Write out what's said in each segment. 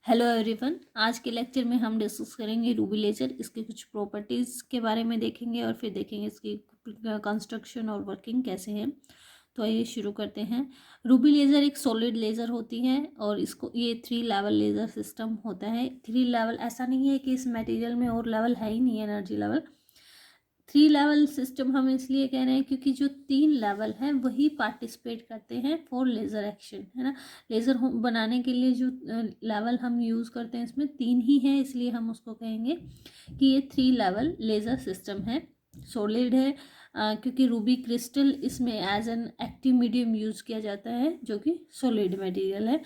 Hello everyone, आज के lecture में हम डिस्कस करेंगे रूबी लेजर। इसके कुछ प्रॉपर्टीज़ के बारे में देखेंगे और फिर देखेंगे इसकी कंस्ट्रक्शन और वर्किंग कैसे है। तो आइए शुरू करते हैं। रूबी लेज़र एक सॉलिड लेज़र होती है और इसको ये 3 लेवल लेज़र सिस्टम होता है। 3 लेवल ऐसा नहीं है कि इस मटेरियल में और लेवल है ही नहीं, एनर्जी लेवल। 3 लेवल सिस्टम हम इसलिए कह रहे हैं क्योंकि जो 3 लेवल हैं वही पार्टिसिपेट करते हैं फॉर लेज़र एक्शन, है ना। लेज़र बनाने के लिए जो लेवल हम यूज़ करते हैं इसमें 3 ही हैं, इसलिए हम उसको कहेंगे कि ये 3 लेवल लेज़र सिस्टम है। सॉलिड है क्योंकि रूबी क्रिस्टल इसमें as an active medium use किया जाता है जो कि सॉलिड मटेरियल है।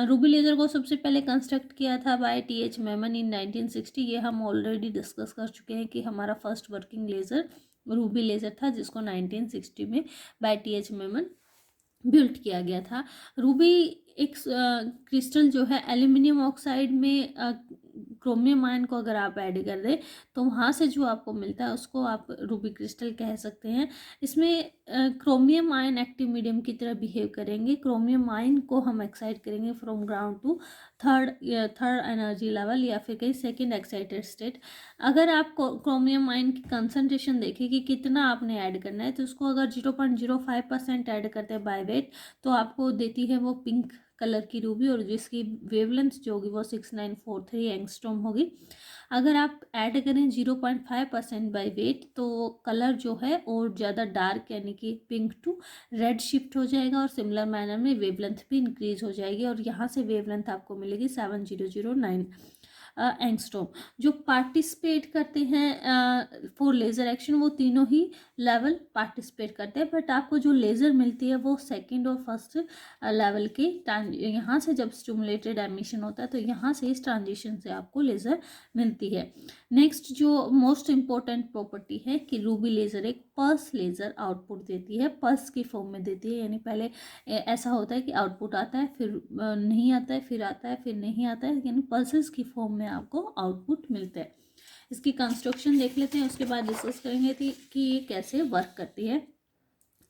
रूबी लेज़र को सबसे पहले कंस्ट्रक्ट किया था बाय टी.एच. मेमन इन 1960। ये हम ऑलरेडी डिस्कस कर चुके हैं कि हमारा first working laser Ruby laser था जिसको 1960 में बाय टी.एच. मेमन बिल्ट किया गया था। रूबी एक क्रिस्टल जो है एल्यूमिनियम ऑक्साइड में क्रोमियम आयन को अगर आप ऐड कर दें तो वहाँ से जो आपको मिलता है उसको आप रूबी क्रिस्टल कह सकते हैं। इसमें क्रोमियम आयन एक्टिव मीडियम की तरह बिहेव करेंगे। क्रोमियम आयन को हम एक्साइट करेंगे from ground to third energy level या फिर कहीं सेकेंड एक्साइटेड स्टेट। अगर आप क्रोमियम आयन की कंसनट्रेशन देखें कि कितना आपने ऐड करना है तो उसको अगर 0.05% ऐड करते हैं बाय वेट तो आपको देती है वो पिंक कलर की रूबी और जिसकी वेवलेंथ जो होगी वो 6943 एंगस्ट्रॉम होगी। अगर आप ऐड करें 0.5% बाय वेट तो कलर जो है और ज़्यादा डार्क यानी कि पिंक टू रेड शिफ्ट हो जाएगा और सिमिलर मैनर में वेवलेंथ भी इंक्रीज हो जाएगी और यहाँ से वेवलेंथ आपको मिलेगी 7009 एंगस्ट्रॉम। जो पार्टिसिपेट करते हैं फॉर लेज़र एक्शन वो तीनों ही लेवल पार्टिसिपेट करते हैं, बट आपको जो लेज़र मिलती है वो सेकंड और फर्स्ट लेवल के यहाँ से जब स्टिमुलेटेड एमिशन होता है तो यहाँ से इस ट्रांजिशन से आपको लेज़र मिलती है। नेक्स्ट जो मोस्ट इम्पोर्टेंट प्रॉपर्टी है कि रूबी लेज़र एक पल्स लेज़र आउटपुट देती है, पल्स की फॉर्म में देती है। यानी पहले ऐसा होता है कि आउटपुट आता है फिर नहीं आता है फिर आता है फिर नहीं आता है, यानी पल्सेस की फॉर्म में आपको आउटपुट मिलता है। इसकी कंस्ट्रक्शन देख लेते हैं, उसके बाद डिस्कस करेंगे कि ये कैसे वर्क करती है।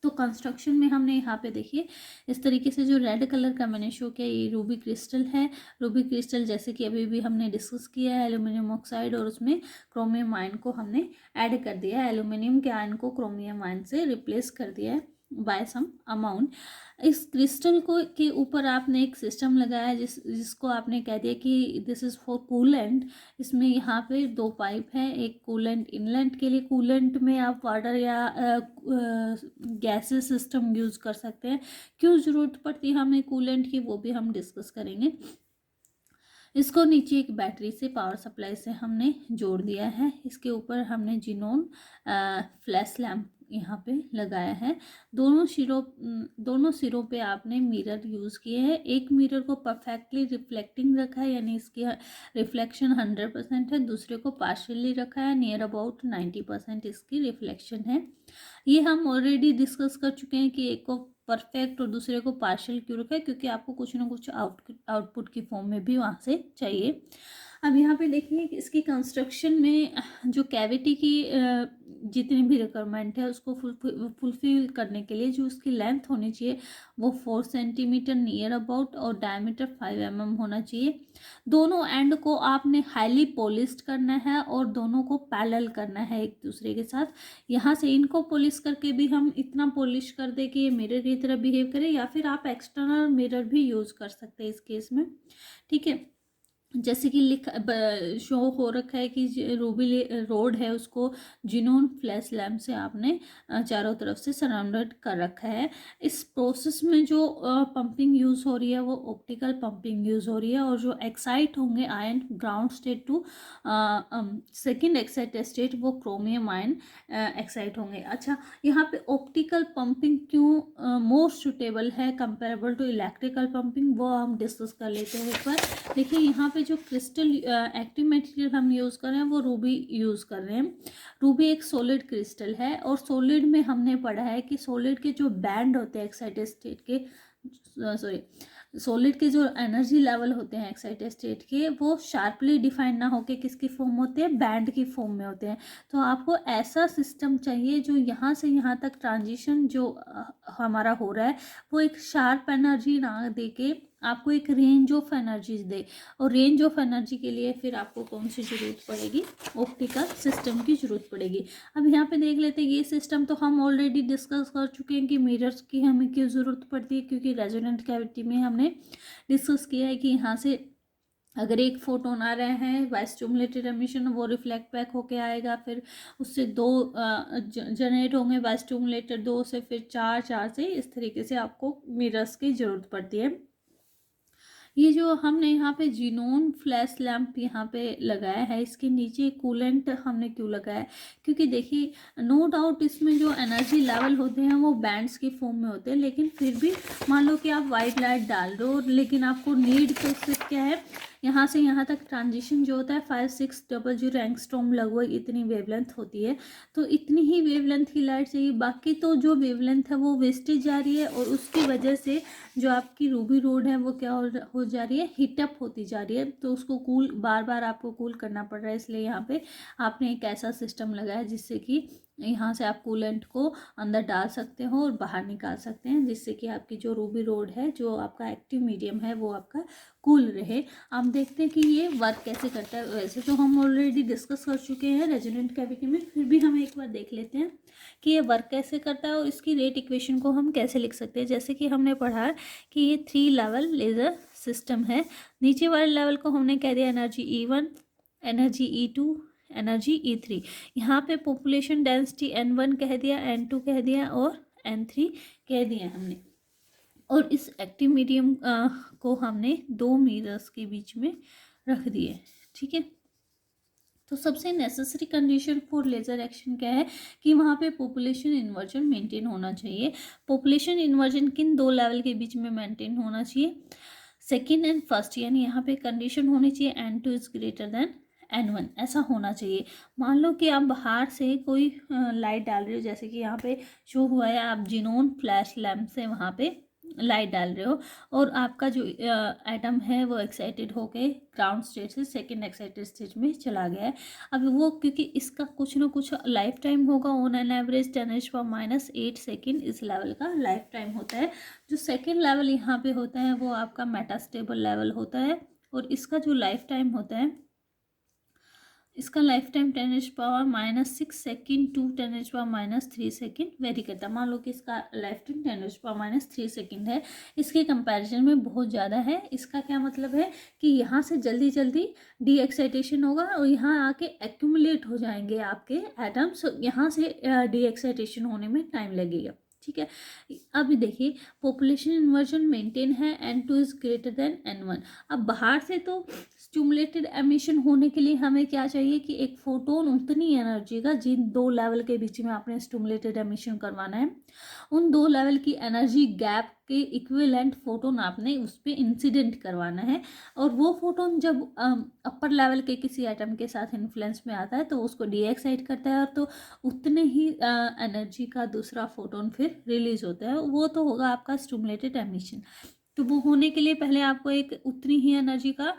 तो कंस्ट्रक्शन में हमने यहाँ पे देखिए इस तरीके से जो रेड कलर का मैंने शो किया ये रूबी क्रिस्टल है। रूबी क्रिस्टल जैसे कि अभी भी हमने डिस्कस किया है एल्यूमिनियम ऑक्साइड और उसमें क्रोमियम आयन को हमने ऐड कर दिया है। एल्यूमिनियम के आयन को क्रोमियम आयन से रिप्लेस कर दिया है बाय सम अमाउंट। इस क्रिस्टल को के ऊपर आपने एक सिस्टम लगाया जिसको आपने कह दिया कि दिस इज़ फॉर कूलेंट। इसमें यहाँ पे 2 पाइप है, एक कूलेंट इनलेट के लिए, कूलेंट में आप वाटर या गैसेस सिस्टम यूज़ कर सकते हैं। क्यों ज़रूरत पड़ती है हमें कूलेंट की वो भी हम डिस्कस करेंगे। इसको नीचे एक बैटरी से पावर सप्लाई से हमने जोड़ दिया है। इसके ऊपर हमने जिनोन फ्लैश लैम्प यहाँ पे लगाया है। दोनों सिरों पे आपने मिरर यूज़ किए हैं। एक मिरर को परफेक्टली रिफ्लेक्टिंग रखा है यानी इसकी रिफ्लेक्शन 100% है, दूसरे को पार्शियली रखा है, नियर अबाउट 90% इसकी रिफ्लेक्शन है। ये हम ऑलरेडी डिस्कस कर चुके हैं कि एक को परफेक्ट और दूसरे को पार्शियल क्यों रखा है, क्योंकि आपको कुछ ना कुछ आउटपुट की फॉर्म में भी वहाँ से चाहिए। अब यहाँ पे देखिए कि इसकी कंस्ट्रक्शन में जो कैविटी की जितनी भी रिक्वायरमेंट है उसको फुलफिल करने के लिए जो उसकी लेंथ होनी चाहिए वो 4 सेंटीमीटर नियर अबाउट और डायमीटर 5 mm होना चाहिए। दोनों एंड को आपने हाईली पॉलिश्ड करना है और दोनों को पैरेलल करना है एक दूसरे के साथ। यहाँ से इनको पॉलिश करके भी हम इतना पॉलिश कर दे कि ये मिरर की तरह बिहेव करे, या फिर आप एक्सटर्नल मिरर भी यूज़ कर सकते हैं इस केस में, ठीक है। जैसे कि शो हो रखा है कि रूबी रोड है उसको जिनोन फ्लैश लैम्प से आपने चारों तरफ से सराउंडेड कर रखा है। इस प्रोसेस में जो पंपिंग यूज़ हो रही है वो ऑप्टिकल पंपिंग यूज़ हो रही है और जो एक्साइट होंगे ion ground state to second excited state वो क्रोमियम आयन एक्साइट होंगे। अच्छा, यहाँ पे ऑप्टिकल पंपिंग क्यों मोर सुटेबल है कंपेरेबल टू इलेक्ट्रिकल पंपिंग वो हम डिस्कस कर लेते हैं एक बार। देखिए यहाँ पे जो क्रिस्टल एक्टिव मटेरियल हम यूज़ कर रहे हैं वो रूबी यूज़ कर रहे हैं। रूबी एक सॉलिड क्रिस्टल है और सॉलिड में हमने पढ़ा है कि सॉलिड के जो बैंड होते हैं एक्साइटेड स्टेट के, सॉरी सॉलिड के जो एनर्जी लेवल होते हैं एक्साइटेड स्टेट के वो शार्पली डिफाइन ना होके किसकी फॉर्म होते हैं, बैंड की फॉर्म में होते हैं। तो आपको ऐसा सिस्टम चाहिए जो यहाँ से यहाँ तक ट्रांजिशन जो हमारा हो रहा है वो एक शार्प एनर्जी ना दे के आपको एक रेंज ऑफ एनर्जीज दे। और रेंज ऑफ एनर्जी के लिए फिर आपको कौन सी ज़रूरत पड़ेगी, ऑप्टिकल सिस्टम की ज़रूरत पड़ेगी। अब यहाँ पे देख लेते हैं, ये सिस्टम तो हम ऑलरेडी डिस्कस कर चुके हैं कि मिरर्स की हमें क्यों ज़रूरत पड़ती है, क्योंकि रेजोनेंट कैविटी में हमने डिस्कस किया है कि यहाँ से अगर एक फोटोन आ रहे हैं बाय स्टिमुलेटेड एमिशन, वो रिफ्लेक्ट बैक होके आएगा, फिर उससे दो जनरेट होंगे बाय स्टिमुलेटेड, दो से फिर चार, चार से, इस तरीके से आपको मिरर्स की ज़रूरत पड़ती है। ये जो हमने यहाँ पे जीनोन फ्लैश लैम्प यहाँ पे लगाया है, इसके नीचे कूलेंट हमने क्यों लगाया है, क्योंकि देखिए नो डाउट इसमें जो एनर्जी लेवल होते हैं वो बैंड्स के फॉर्म में होते हैं, लेकिन फिर भी मान लो कि आप वाइट लाइट डाल रहे हो, लेकिन आपको नीड तो सिर्फ क्या है, यहाँ से यहाँ तक ट्रांजिशन जो होता है 5600 एंगस्ट्रॉम लगभग इतनी वेवलेंथ होती है। तो इतनी ही वेवलेंथ की लाइट चाहिए, बाकी तो जो वेवलेंथ है वो वेस्टेज जा रही है, और उसकी वजह से जो आपकी रूबी रोड है वो क्या हो जा रही है, हीटअप होती जा रही है। तो उसको कूल बार बार आपको कूल करना पड़ रहा है, इसलिए यहाँ पे आपने एक ऐसा सिस्टम लगाया जिससे कि यहाँ से आप कूलेंट को अंदर डाल सकते हो और बाहर निकाल सकते हैं, जिससे कि आपकी जो रूबी रोड है, जो आपका एक्टिव मीडियम है, वो आपका कूल रहे। आप देखते हैं कि ये वर्क कैसे करता है। वैसे तो हम ऑलरेडी डिस्कस कर चुके हैं रेजोनेंट कैविटी में, फिर भी हम एक बार देख लेते हैं कि ये वर्क कैसे करता है और इसकी रेट इक्वेशन को हम कैसे लिख सकते हैं। जैसे कि हमने पढ़ा कि ये 3 लेवल लेज़र सिस्टम है। नीचे वाले लेवल को हमने कह दिया energy E1, energy E2, energy E3। यहाँ पे पॉपुलेशन डेंसिटी N1 कह दिया, N2 कह दिया और N3 कह दिया हमने। और इस एक्टिव मीडियम को हमने 2 मिरर्स के बीच में रख दिए। ठीक है, तो सबसे necessary condition for laser action क्या है कि वहाँ पे पॉपुलेशन इन्वर्जन मेंटेन होना चाहिए। पॉपुलेशन इन्वर्जन किन 2 लेवल के बीच में मेंटेन होना चाहिए, सेकेंड एंड फर्स्ट, यानी यहाँ पे कंडीशन होनी चाहिए N2 is greater than N1, ऐसा होना चाहिए। मान लो कि आप बाहर से कोई लाइट डाल रहे हो, जैसे कि यहाँ पे शो हुआ है, आप जिनोन फ्लैश लैम्प से वहाँ पे लाइट डाल रहे हो, और आपका जो एटम है वो एक्साइटेड होके ग्राउंड स्टेट से सेकंड एक्साइटेड स्टेज में चला गया है। अब वो क्योंकि इसका कुछ ना कुछ लाइफ टाइम होगा, ऑन एन एवरेज 10⁻⁻8 सेकेंड इस लेवल का लाइफ टाइम होता है। जो सेकेंड लेवल यहाँ पे होता है वो आपका मेटास्टेबल लेवल होता है, और इसका जो लाइफ टाइम होता है, इसका life time 10⁻⁻6 second to 10⁻⁻3 second vary करता है। मान लो कि इसका लाइफ टाइम 10⁻⁻3 सेकेंड है, इसके कंपैरिजन में बहुत ज़्यादा है। इसका क्या मतलब है कि यहाँ से जल्दी जल्दी डी एक्साइटेशन होगा और यहाँ आके एक्यूमुलेट हो जाएंगे आपके एटम्स, यहाँ से डी एक्साइटेशन होने में टाइम लगेगा। ठीक है, अब देखिए पॉपुलेशन इन्वर्जन मेंटेन है, N2 is greater than N1। अब बाहर से तो स्टिमुलेटेड एमिशन होने के लिए हमें क्या चाहिए कि एक फोटोन उतनी एनर्जी का, जिन 2 लेवल के बीच में आपने स्टिमुलेटेड एमिशन करवाना है, उन 2 लेवल की एनर्जी गैप के इक्विवेलेंट फोटोन आपने उस पर इंसिडेंट करवाना है। और वो फोटोन जब अपर लेवल के किसी एटम के साथ इन्फ्लुएंस में आता है तो उसको डी एक्साइट करता है, और तो उतने ही एनर्जी का दूसरा फोटोन फिर रिलीज होता है, वो तो होगा आपका स्टिमुलेटेड एमिशन। तो वो होने के लिए पहले आपको एक उतनी ही एनर्जी का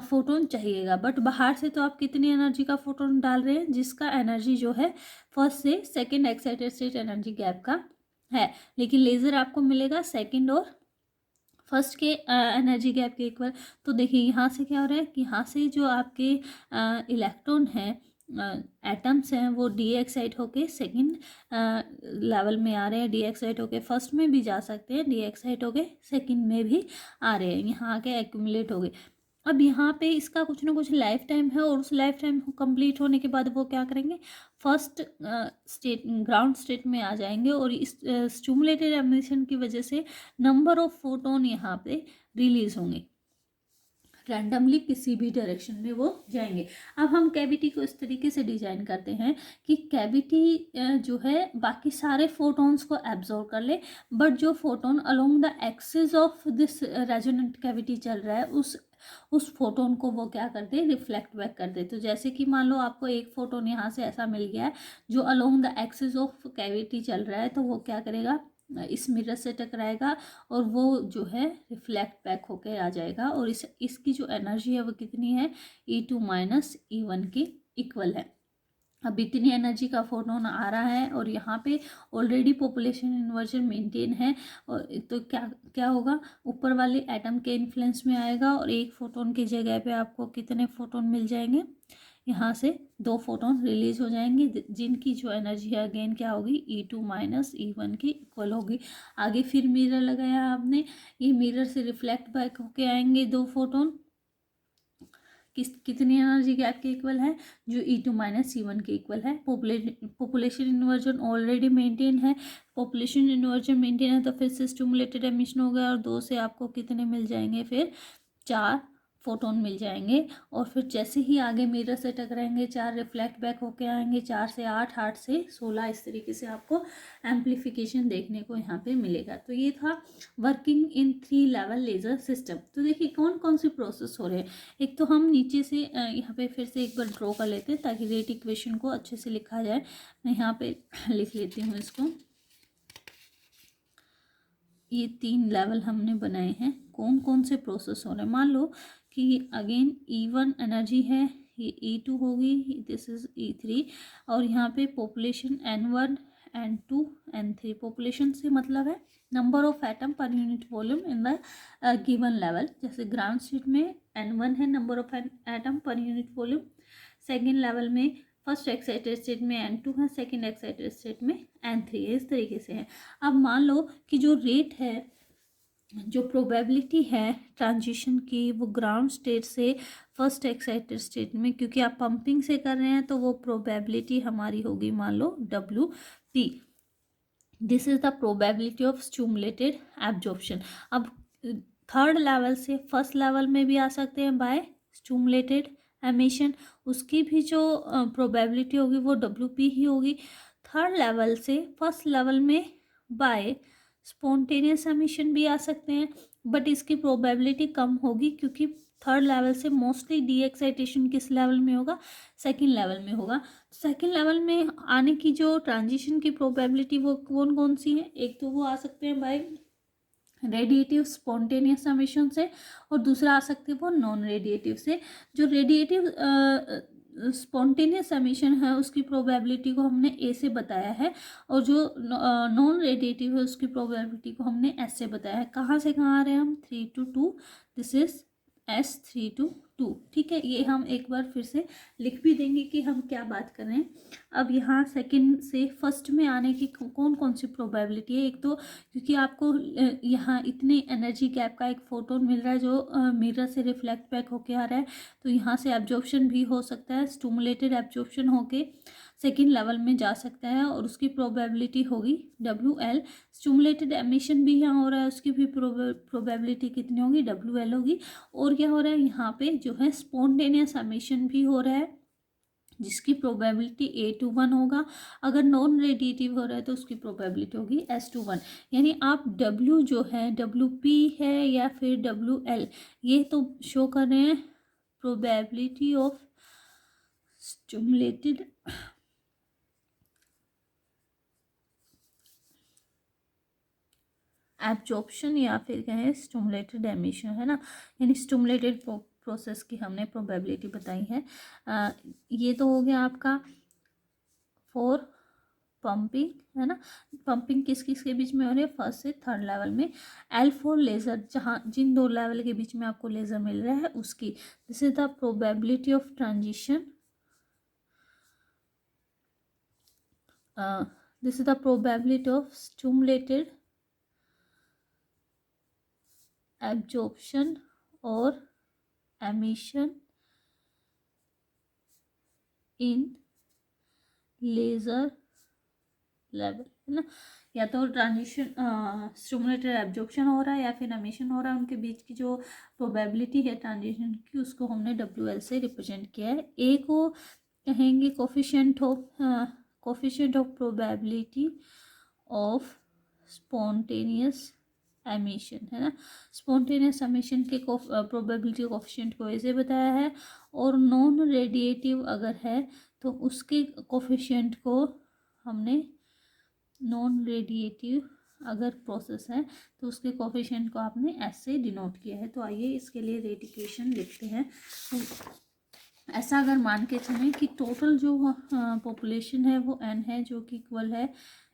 फोटोन चाहिएगा, बट बाहर से तो आप कितनी एनर्जी का फोटोन डाल रहे हैं, जिसका एनर्जी जो है फर्स्ट से second excited state energy gap का है, लेकिन लेज़र आपको मिलेगा सेकेंड और फर्स्ट के एनर्जी गैप के इक्वल। तो देखिए यहाँ से क्या हो रहा है कि यहाँ से जो आपके इलेक्ट्रॉन हैं, एटम्स हैं, वो डी एक्साइट होके सेकेंड लेवल में आ रहे हैं, डी एक्साइट होके फर्स्ट में भी जा सकते हैं, डी एक्साइट होके सेकेंड में भी आ रहे हैं, यहाँ आके एक्यूमुलेट हो गए। अब यहाँ पे इसका कुछ ना कुछ लाइफ टाइम है, और उस लाइफ टाइम कंप्लीट होने के बाद वो क्या करेंगे, फर्स्ट स्टेट ग्राउंड स्टेट में आ जाएंगे, और इस स्टिमुलेटेड एमिशन की वजह से नंबर ऑफ फोटोन यहाँ पे रिलीज होंगे, रैंडमली किसी भी डायरेक्शन में वो जाएंगे। अब हम कैविटी को इस तरीके से डिजाइन करते हैं कि कैविटी जो है बाकी सारे फोटोन्स को एब्जॉर्ब कर ले, बट जो photon along the axis of this resonant cavity चल रहा है, उस फोटोन को वो क्या कर दे, रिफ्लेक्ट बैक कर दे। तो जैसे कि मान लो आपको एक फोटोन यहाँ से ऐसा मिल गया है जो along the axis of cavity चल रहा है, तो वो क्या करेगा, इस मिरर से टकराएगा और वो जो है रिफ्लेक्ट बैक होकर आ जाएगा, और इसकी जो एनर्जी है वो कितनी है, E2 - E1 के इक्वल है। अब इतनी एनर्जी का फोटोन आ रहा है और यहाँ पे ऑलरेडी पॉपुलेशन इन्वर्जन मेंटेन है, और तो क्या क्या होगा, ऊपर वाले एटम के इन्फ्लुएंस में आएगा और एक फोटोन की जगह पे आपको कितने फोटोन मिल जाएंगे, यहाँ से 2 फोटोन रिलीज हो जाएंगे, जिनकी जो एनर्जी है अगेन क्या होगी, E2 माइनस E1 की इक्वल होगी। आगे फिर मिरर लगाया आपने, ये मिरर से रिफ्लेक्ट बैक होके आएंगे 2 फोटोन, कितनी एनर्जी गैप के इक्वल है, जो E2 माइनस E1 के इक्वल है। पॉपुलेशन इन्वर्जन ऑलरेडी मेंटेन है, पॉपुलेशन इन्वर्जन मेंटेन है तो फिर से स्टिमुलेटेड एमिशन हो गया, और 2 से आपको कितने मिल जाएंगे, फिर 4 फोटोन मिल जाएंगे। और फिर जैसे ही आगे मिरर से टकराएंगे 4 रिफ्लेक्ट बैक होके आएंगे, 4 से 8, 8 से 16, इस तरीके से आपको एम्पलीफिकेशन देखने को यहाँ पे मिलेगा। तो ये था working in 3 level laser system. तो देखिए कौन कौन सी प्रोसेस हो रहे हैं। एक तो हम नीचे से यहाँ पे फिर से एक बार ड्रॉ कर लेते हैं ताकि रेट इक्वेशन को अच्छे से लिखा जाए। मैं यहाँ पे लिख लेती हूँ इसको। ये 3 लेवल हमने बनाए हैं, कौन कौन से प्रोसेस हो रहे हैं। मान लो कि अगेन E1 एनर्जी है, ये E2 होगी, दिस इज E3, और यहाँ पे population N1 N2 N3, population से मतलब है number of atom per unit volume in the given level. जैसे ग्राउंड स्टेट में N1 है number of atom per unit volume, second level में फर्स्ट एक्साइटेड स्टेट में N2 है, सेकेंड एक्साइटेड स्टेट में N3 है, इस तरीके से है। अब मान लो कि जो रेट है, जो प्रोबेबिलिटी है ट्रांजिशन की, वो ग्राउंड स्टेट से फर्स्ट एक्साइटेड स्टेट में, क्योंकि आप पंपिंग से कर रहे हैं तो वो प्रोबेबिलिटी हमारी होगी मान लो WP। This is the probability of stimulated absorption. अब थर्ड लेवल से फर्स्ट लेवल में भी आ सकते हैं बाय स्टिमुलेटेड एमिशन, उसकी भी जो प्रोबेबिलिटी होगी वो WP ही होगी। थर्ड लेवल से फर्स्ट लेवल में बाय स्पॉन्टेनियस एमिशन भी आ सकते हैं, बट इसकी प्रोबेबिलिटी कम होगी क्योंकि थर्ड लेवल से मोस्टली डी एक्साइटेशन किस लेवल में होगा, सेकेंड लेवल में होगा। सेकेंड लेवल में आने की जो ट्रांजिशन की प्रोबेबिलिटी वो कौन कौन सी है, एक तो वो आ सकते हैं बाय रेडिएटिव स्पॉन्टेनियस एमिशन से, और दूसरा आ सकते हैं वो नॉन रेडिएटिव से। जो रेडिएटिव स्पॉन्टेनियस एमिशन है उसकी प्रोबेबिलिटी को हमने A से बताया है, और जो नॉन रेडिएटिव है उसकी प्रोबेबिलिटी को हमने S से बताया है। कहाँ से कहाँ आ रहे हैं हम, 3 to 2, this is S 3 to 2। ठीक है, ये हम एक बार फिर से लिख भी देंगे कि हम क्या बात कर रहे हैं। अब यहाँ सेकंड से फर्स्ट में आने की कौन कौन सी प्रोबेबिलिटी है। एक तो क्योंकि आपको यहाँ इतने एनर्जी गैप का एक फोटोन मिल रहा है जो मिरर से रिफ्लेक्ट बैक होके आ रहा है, तो यहाँ से एब्जॉर्प्शन भी हो सकता है, स्टिमुलेटेड एब्जॉर्प्शन होके सेकेंड लेवल में जा सकता है, और उसकी प्रोबेबिलिटी होगी WL। स्टिमुलेटेड एमिशन भी यहाँ हो रहा है, उसकी भी प्रोबेबिलिटी कितनी होगी, WL होगी। और क्या हो रहा है यहाँ पे जो है स्पॉन्टेनियस एमिशन भी हो रहा है, जिसकी प्रोबेबिलिटी A21 होगा। अगर नॉन रेडिएटिव हो रहा है तो उसकी प्रोबेबिलिटी होगी S21। यानी आप W जो है WP है या फिर WL, ये तो शो कर रहे हैं प्रोबेबिलिटी ऑफ स्टिमुलेटेड एब्जॉर्प्शन या फिर कहें स्टिमुलेटेड एमिशन, है ना। यानी स्टिमुलेटेड प्रोसेस की हमने प्रोबेबिलिटी बताई है। ये तो हो गया आपका फॉर पंपिंग, है ना। पंपिंग किस किस के बीच में हो रही है, फर्स्ट से थर्ड लेवल में। L4 लेज़र, जहाँ जिन 2 लेवल के बीच में आपको लेज़र मिल रहा है उसकी, this is the probability of transition, this is the probability of stimulated absorption और एमिशन इन लेज़र लेवल, है ना। या तो ट्रांजिशन स्टिमुलेटेड एब्जॉर्प्शन हो रहा है या फिर एमिशन हो रहा है, उनके बीच की जो प्रोबेबिलिटी है ट्रांजिशन की उसको हमने WL से रिप्रेजेंट किया है। ए को कहेंगे coefficient of probability of spontaneous emission, है ना। स्पॉन्टेनियस एमिशन के प्रोबेबिलिटी कोफिशिएंट को ऐसे बताया है, और नॉन रेडिएटिव अगर है तो उसके कोफिशिएंट को हमने, नॉन रेडिएटिव अगर प्रोसेस है तो उसके कोफिशिएंट को आपने S से डिनोट किया है। तो आइए इसके लिए रेट इक्वेशन लिखते हैं। ऐसा अगर मान के चलें कि टोटल जो पॉपुलेशन है वो n है, जो कि इक्वल है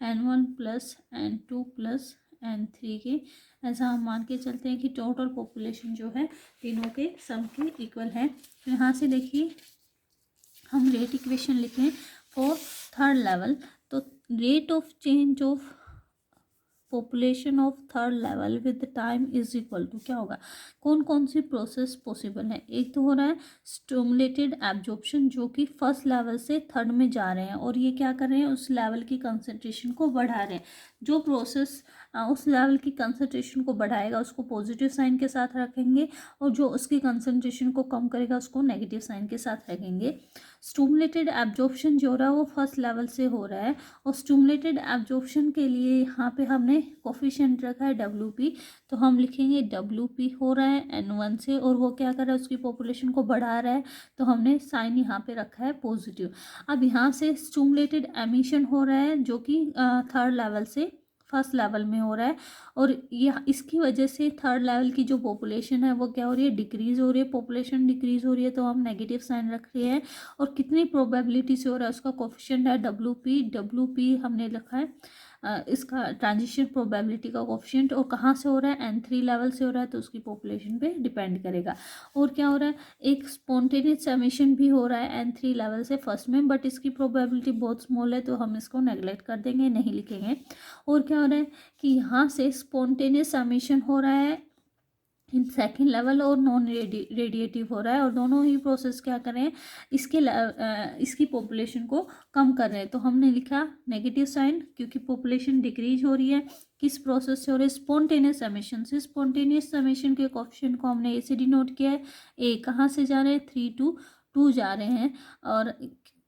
n1 plus n2 plus n3 के, ऐसा हम मान के चलते हैं कि टोटल पॉपुलेशन जो है तीनों के सम के इक्वल है। तो यहाँ से देखिए हम रेट इक्वेशन लिखें फॉर थर्ड लेवल, तो rate of change of population of third level with time is equal to क्या होगा, कौन कौन सी प्रोसेस पॉसिबल है। एक तो हो रहा है स्टिमुलेटेड एब्जॉर्प्शन, जो कि फर्स्ट लेवल से थर्ड में जा रहे हैं और ये क्या कर रहे हैं, उस लेवल की कंसंट्रेशन को बढ़ा रहे हैं। जो प्रोसेस उस लेवल की कंसंट्रेशन को बढ़ाएगा उसको पॉजिटिव साइन के साथ रखेंगे, और जो उसकी कंसंट्रेशन को कम करेगा उसको नेगेटिव साइन के साथ रखेंगे। स्टिमुलेटेड एब्जॉर्प्शन जो रहा है वो फर्स्ट लेवल से हो रहा है, और स्टिमुलेटेड एब्जॉर्प्शन के लिए यहाँ पे हमने कोफिशिएंट रखा है WP, तो हम लिखेंगे WP हो रहा है N1 से, और वो क्या कर रहा है, उसकी पॉपुलेशन को बढ़ा रहा है, तो हमने साइन यहाँ पे रखा है पॉजिटिव। अब यहाँ से स्टिमुलेटेड एमिशन हो रहा है जो कि थर्ड लेवल से फर्स्ट लेवल में हो रहा है, और यह इसकी वजह से थर्ड लेवल की जो पॉपुलेशन है वो क्या हो रही है, डिक्रीज हो रही है, पॉपुलेशन डिक्रीज हो रही है, तो हम नेगेटिव साइन रख रहे हैं। और कितनी प्रोबेबिलिटी से हो रहा है, उसका कोफिशिएंट है WP हमने लिखा है इसका ट्रांजिशन प्रोबेबिलिटी का कोफिशिएंट, और कहाँ से हो रहा है, N3 लेवल से हो रहा है, तो उसकी पॉपुलेशन पे डिपेंड करेगा। और क्या हो रहा है, एक स्पॉन्टेनियस एमिशन भी हो रहा है N3 लेवल से फर्स्ट में, बट इसकी प्रोबेबिलिटी बहुत स्मॉल है, तो हम इसको नेगलेक्ट कर देंगे, नहीं लिखेंगे। और क्या हो रहा है कि यहाँ से स्पॉन्टेनियस एमिशन हो रहा है इन सेकेंड लेवल, और नॉन रेडिएटिव हो रहा है, और दोनों ही प्रोसेस क्या कर रहे हैं, इसकी पॉपुलेशन को कम कर रहे हैं। तो हमने लिखा नेगेटिव साइन, क्योंकि पॉपुलेशन डिक्रीज हो रही है, किस प्रोसेस से हो रही है, स्पॉन्टेनियस एमिशन से। स्पॉन्टेनियस एमिशन के कोफिशिएंट को हमने ए से डिनोट किया है, ए कहाँ से जा रहे हैं, 3 to 2 जा रहे हैं, और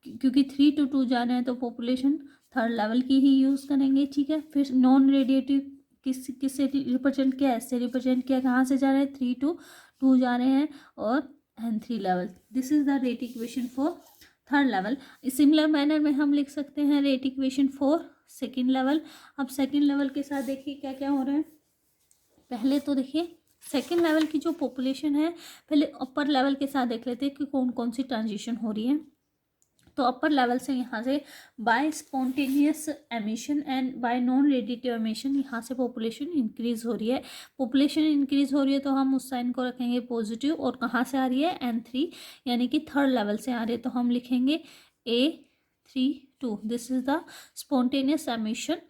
क्योंकि 3 to 2 जा रहे हैं तो पॉपुलेशन थर्ड लेवल की ही यूज़ करेंगे, ठीक है। फिर नॉन रेडिएटिव किससे रिप्रेजेंट किया, ऐसे रिप्रेजेंट किया, कहाँ से जा रहे हैं, 3 to 2 जा रहे हैं, और N3 level. This is the rate equation for third level. Similar manner में हम लिख सकते हैं rate equation for second level. अब सेकेंड लेवल के साथ देखिए क्या क्या हो रहा है। पहले तो देखिए सेकेंड लेवल की जो पॉपुलेशन है, पहले अपर लेवल के साथ देख लेते हैं कि कौन कौन सी ट्रांजिशन हो रही है। तो अपर लेवल से यहाँ से by spontaneous emission and by non radiative emission यहाँ से पॉपुलेशन इंक्रीज हो रही है। पॉपुलेशन इंक्रीज हो रही है तो हम उस साइन को रखेंगे पॉजिटिव, और कहाँ से आ रही है, N3 यानी कि थर्ड लेवल से आ रही है, तो हम लिखेंगे A32। This is the spontaneous emission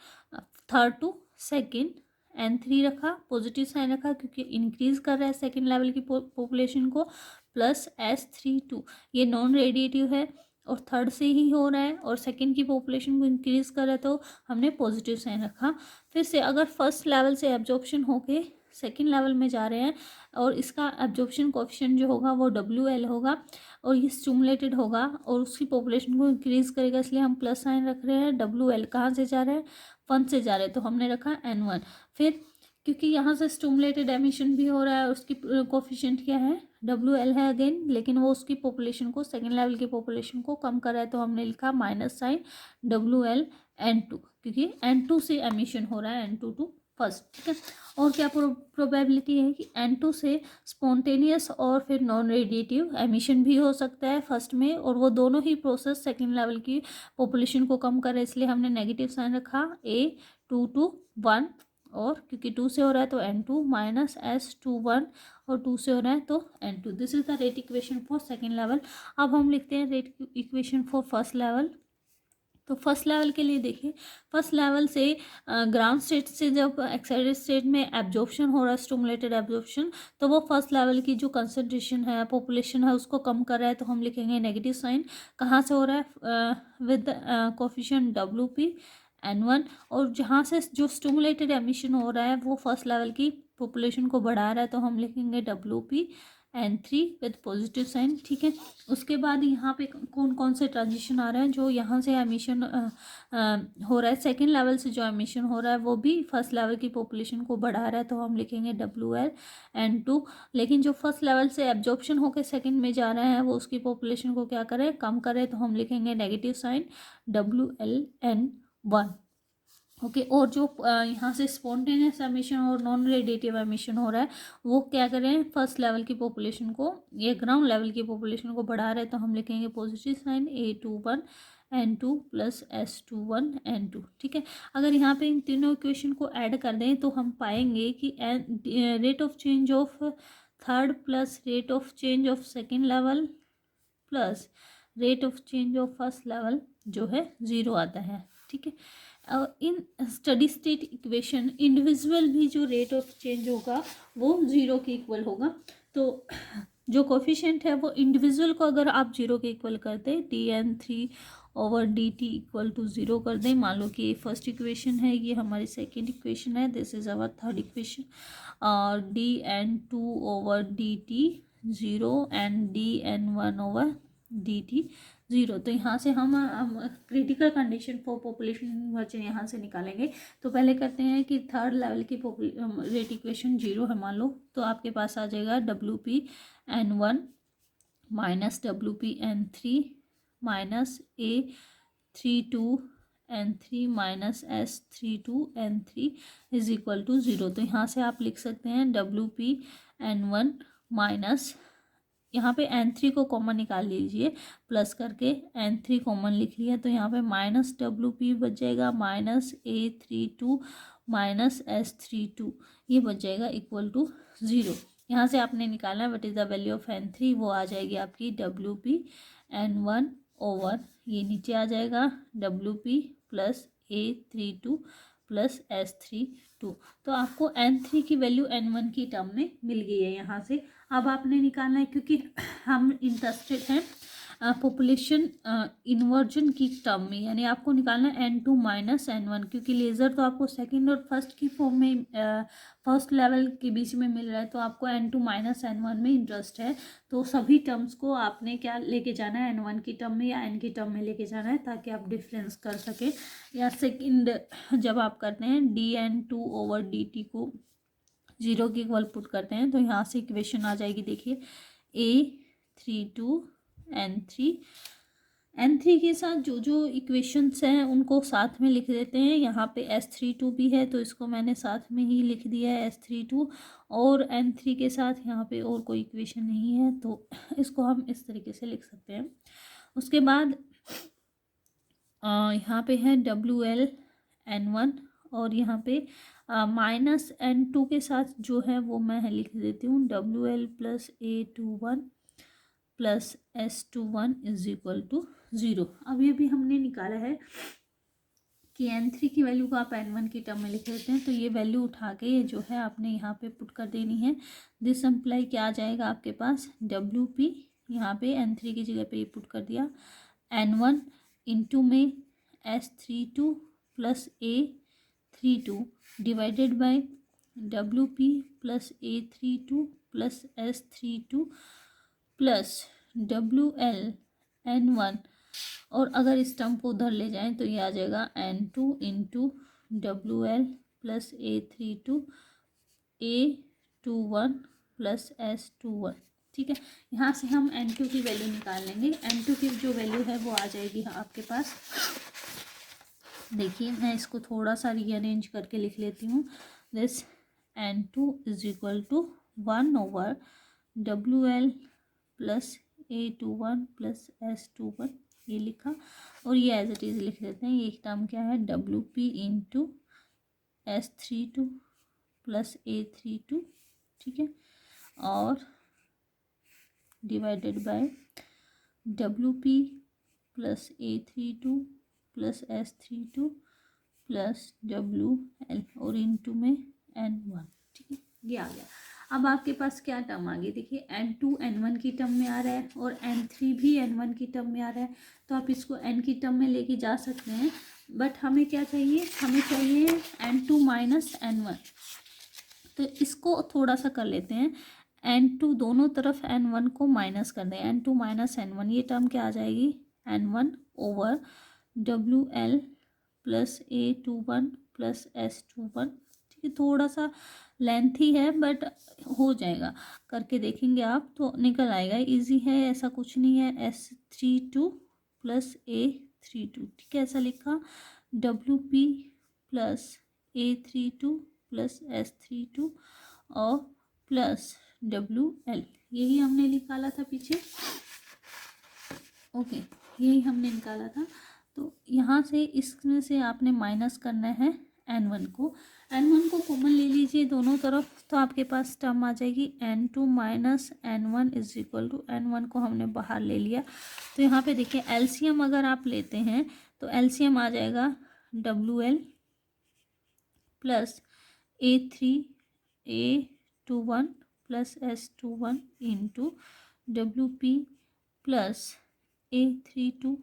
third to second. N3 रखा, पॉजिटिव साइन रखा क्योंकि इंक्रीज कर रहा है सेकेंड लेवल की पॉपुलेशन को, प्लस S32 ये नॉन रेडिएटिव है और थर्ड से ही हो रहा है, और सेकंड की पॉपुलेशन को इंक्रीज कर रहा है, तो हमने पॉजिटिव साइन रखा। फिर से अगर फर्स्ट लेवल से एब्जॉर्प्शन होके सेकंड लेवल में जा रहे हैं, और इसका एब्जॉर्प्शन कोएफिशिएंट जो होगा वो WL होगा, और ये स्टिमुलेटेड होगा और उसकी पॉपुलेशन को इंक्रीज करेगा, इसलिए हम प्लस साइन रख रहे हैं। WL कहाँ से जा रहा है, 1 से जा रहा है, तो हमने रखा N1। फिर क्योंकि यहाँ से स्टिमुलेटेड एमिशन भी हो रहा है, उसकी कोफिशिएंट क्या है, WL है अगेन, लेकिन वो उसकी पॉपुलेशन को सेकेंड लेवल की पॉपुलेशन को कम कर रहा है, तो हमने लिखा माइनस साइन WL N2, क्योंकि N2 से एमिशन हो रहा है, N2 टू फर्स्ट, ठीक है। और क्या प्रोबेबिलिटी है कि N2 से स्पॉन्टेनियस और फिर नॉन रेडिएटिव एमिशन भी हो सकता है फर्स्ट में, और वो दोनों ही प्रोसेस सेकेंड लेवल की पॉपुलेशन को कम कर रहे हैं, इसलिए हमने नेगेटिव साइन रखा A2 to 1, और क्योंकि 2 से हो रहा है तो N2 माइनस S21, और 2 से हो रहा है तो N2। This is the rate equation for second level. अब हम लिखते हैं rate equation for first level. तो फर्स्ट लेवल के लिए देखिए, फर्स्ट लेवल से ग्राउंड स्टेट से जब एक्साइटेड स्टेट में एब्जॉर्प्शन हो रहा है, स्टिमुलेटेड एब्जॉर्प्शन, तो वो फर्स्ट लेवल की जो कंसंट्रेशन है, पॉपुलेशन है, उसको कम कर रहा है, तो हम लिखेंगे नेगेटिव साइन। कहाँ से हो रहा है, विद कोफिशिएंट WP N1, और जहाँ से जो स्टिमुलेटेड एमिशन हो रहा है वो फर्स्ट लेवल की पॉपुलेशन को बढ़ा रहा है, तो हम लिखेंगे WP N3 with positive sign, ठीक है। उसके बाद यहाँ पे कौन कौन से ट्रांजिशन आ रहे हैं, जो यहाँ से एमिशन हो रहा है, सेकेंड लेवल से जो एमिशन हो रहा है वो भी फर्स्ट लेवल की पॉपुलेशन को बढ़ा रहा है, तो हम लिखेंगे WL N2। लेकिन जो फर्स्ट लेवल से एब्जॉर्प्शन होकर सेकेंड में जा रहे हैं वो उसकी पॉपुलेशन को क्या करें, कम करें, तो हम लिखेंगे negative sign WL N1। Okay. और जो यहाँ से स्पॉन्टेनियस एमिशन और नॉन रेडिएटिव एमिशन हो रहा है वो क्या करें, फर्स्ट लेवल की पॉपुलेशन को, ये ग्राउंड लेवल की पॉपुलेशन को बढ़ा रहे हैं, तो हम लिखेंगे positive sign A21 N2 plus S21 N2। ठीक है। अगर यहाँ पे इन तीनों इक्वेशन को ऐड कर दें तो हम पाएंगे कि rate of change of third plus rate of change of second level plus rate of change of first level जो है ज़ीरो आता है। ठीक है। In steady state equation individual भी जो रेट ऑफ चेंज होगा वो ज़ीरो के इक्वल होगा। तो जो कोफिशिएंट है वो इंडिविजुअल को अगर आप ज़ीरो के इक्वल कर दें, dn3/dt इक्वल टू ज़ीरो कर दें, मान लो कि ये फर्स्ट इक्वेशन है, ये हमारी सेकेंड इक्वेशन है, this is our third equation, और dn2/dt zero and dn1/dt zero. तो यहाँ से हम critical condition for population inversion यहाँ से निकालेंगे। तो पहले करते हैं कि थर्ड लेवल की रेट इक्वेशन जीरो है मान लो, तो आपके पास आ जाएगा WP_N1 minus WP_N3 minus A32N3 minus S32N3 is equal to zero. तो यहाँ से आप लिख सकते हैं WP_N1 माइनस, यहाँ पे N3 को कॉमन निकाल लीजिए, प्लस करके N3 कॉमन लिख लिया, तो यहाँ पे माइनस WP बच जाएगा माइनस A32 माइनस S32, ये बच जाएगा इक्वल टू ज़ीरो। यहाँ से आपने निकालना है what is the value of N3, वो आ जाएगी आपकी WP_N1 ओवर, ये नीचे आ जाएगा WP plus A32 plus S32। तो आपको N3 की वैल्यू N1 की टर्म में मिल गई है यहाँ से। अब आपने निकालना है, क्योंकि हम इंटरेस्टेड हैं पॉपुलेशन इन्वर्जन की टर्म में, यानी आपको निकालना है N2 माइनस N1, क्योंकि लेज़र तो आपको सेकंड और फर्स्ट की फॉर्म में फर्स्ट लेवल के बीच में मिल रहा है, तो आपको N2 माइनस N1 में इंटरेस्ट है। तो सभी टर्म्स को आपने क्या लेके जाना है, N1 की टर्म में या N की टर्म में लेके जाना है, ताकि आप डिफरेंस कर सकें। या सेकेंड जब आप करते हैं dn2/dt को ज़ीरो के इक्वल पुट करते हैं, तो यहाँ से इक्वेशन आ जाएगी, देखिए A32N3 के साथ जो जो इक्वेशंस हैं उनको साथ में लिख देते हैं। यहाँ पे S32 भी है, तो इसको मैंने साथ में ही लिख दिया है S32, और N3 के साथ यहाँ पे और कोई इक्वेशन नहीं है, तो इसको हम इस तरीके से लिख सकते हैं। उसके बाद यहाँ पे है WL_N1, और यहाँ पे माइनस N2 के साथ जो है वो मैं लिख देती हूँ WL plus A21 plus S21 is equal to zero. अब ये भी हमने निकाला है कि N3 की वैल्यू को आप N1 की टर्म में लिख देते हैं, तो ये वैल्यू उठा के ये जो है आपने यहाँ पे पुट कर देनी है। दिस इम्प्लाई क्या आ जाएगा आपके पास, WP यहाँ पे N3 की जगह पे ये पुट कर दिया, N1 इंटू में S32 plus A32 divided by WP plus A32 plus S32 plus WL_N1, और अगर इस टर्म को उधर ले जाएं तो ये आ जाएगा N2 into WL plus A32 A21 plus S21। ठीक है। यहाँ से हम N2 की वैल्यू निकाल लेंगे। N2 की जो वैल्यू है वो आ जाएगी आपके पास, देखिए मैं इसको थोड़ा सा रीअरेंज करके लिख लेती हूँ। This N2 is equal to 1/WL plus A21 plus S21, ये लिखा, और ये एज इट इज़ लिख देते हैं। ये टर्म क्या है, WP into S32 plus A32, ठीक है, और divided by WP plus A32 plus S32 plus WL, और इंटू में N1। ठीक है, ये आ गया। अब आपके पास क्या टर्म आ गई, देखिए N2 N1 की टर्म में आ रहा है और N3 भी N1 की टर्म में आ रहा है, तो आप इसको N की टर्म में लेके जा सकते हैं। बट हमें क्या चाहिए, हमें चाहिए N2 माइनस N1, तो इसको थोड़ा सा कर लेते हैं। N2 दोनों तरफ N1 को माइनस कर दें, N2 माइनस N1, ये टर्म क्या आ जाएगी, N1 over WL plus A21 plus S21। ठीक है, थोड़ा सा लेंथी है बट हो जाएगा, करके देखेंगे आप तो निकल आएगा, इजी है, ऐसा कुछ नहीं है। S32 प्लस A32, ठीक है, ऐसा लिखा। WP plus A32 plus S32 और प्लस WL, यही हमने निकाला था पीछे। ओके, यही हमने निकाला था। तो यहाँ से इसमें से आपने माइनस करना है N1 को। N1 को कॉमन ले लीजिए दोनों तरफ, तो आपके पास टर्म आ जाएगी N2 minus N1 is equal to, N1 को हमने बाहर ले लिया। तो यहाँ पे देखिए एलसीएम अगर आप लेते हैं तो एलसीएम आ जाएगा WL plus A21 plus S21 into WP plus A32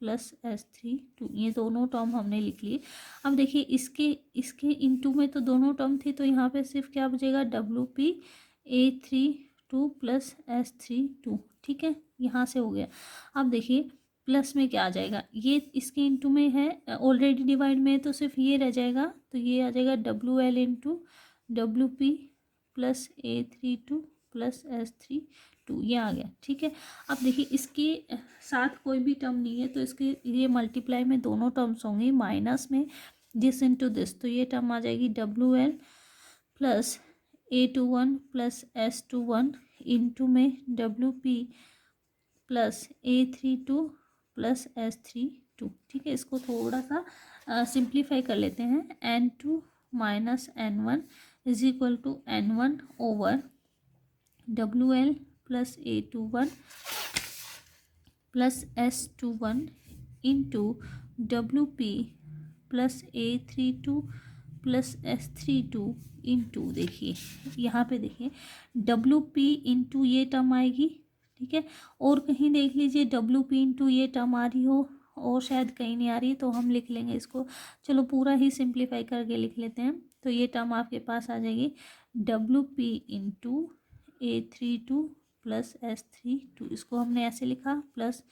plus S32, ये दोनों टर्म हमने लिख लिए। अब देखिए इसके इनटू में तो दोनों टर्म थी, तो यहाँ पे सिर्फ क्या बचेगा WP A32 प्लस S32, ठीक है, यहाँ से हो गया। अब देखिए प्लस में क्या आ जाएगा, ये इसके इनटू में है ऑलरेडी डिवाइड में है, तो सिर्फ ये रह जाएगा, तो ये आ जाएगा WL into WP plus A32 plus S32, ये आ गया, ठीक है। अब देखिए इसके साथ कोई भी टर्म नहीं है, तो इसके लिए मल्टीप्लाई में दोनों टर्म्स होंगे माइनस में दिस इंटू दिस, तो ये टर्म आ जाएगी WL plus A21 plus S21 into में WP plus A32 plus S32, ठीक है। इसको थोड़ा सा सिंप्लीफाई कर लेते हैं। N2 minus N1 is equal to N1 over WL plus A21 plus S21 into WP plus A32 plus S32 into, देखिए यहाँ पे देखिए WP इंटू ये टर्म आएगी, ठीक है। और कहीं देख लीजिए WP इंटू ये टर्म आ रही हो और शायद कहीं नहीं आ रही, तो हम लिख लेंगे इसको, चलो पूरा ही सिंप्लीफाई करके लिख लेते हैं। तो ये टर्म आपके पास आ जाएगी WP into A32 plus S32, इसको हमने ऐसे लिखा, प्लस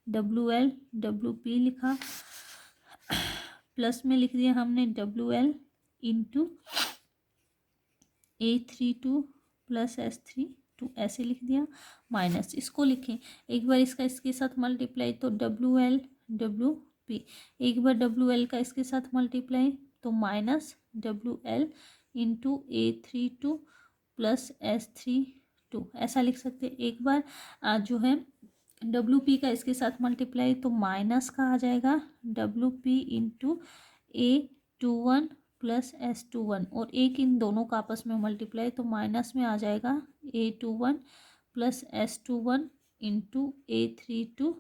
WL WP लिखा, प्लस में लिख दिया हमने WL into A32 plus S32, ऐसे लिख दिया, माइनस इसको लिखें एक बार इसका इसके साथ मल्टीप्लाई, तो WL WP, एक बार WL का इसके साथ मल्टीप्लाई, तो minus WL into A32 plus S32, ऐसा लिख सकते हैं। एक बार जो है WP का इसके साथ मल्टीप्लाई, तो माइनस का आ जाएगा WP into A21 plus S21, और एक इन दोनों का आपस में मल्टीप्लाई, तो माइनस में आ जाएगा A21 plus S21 into A32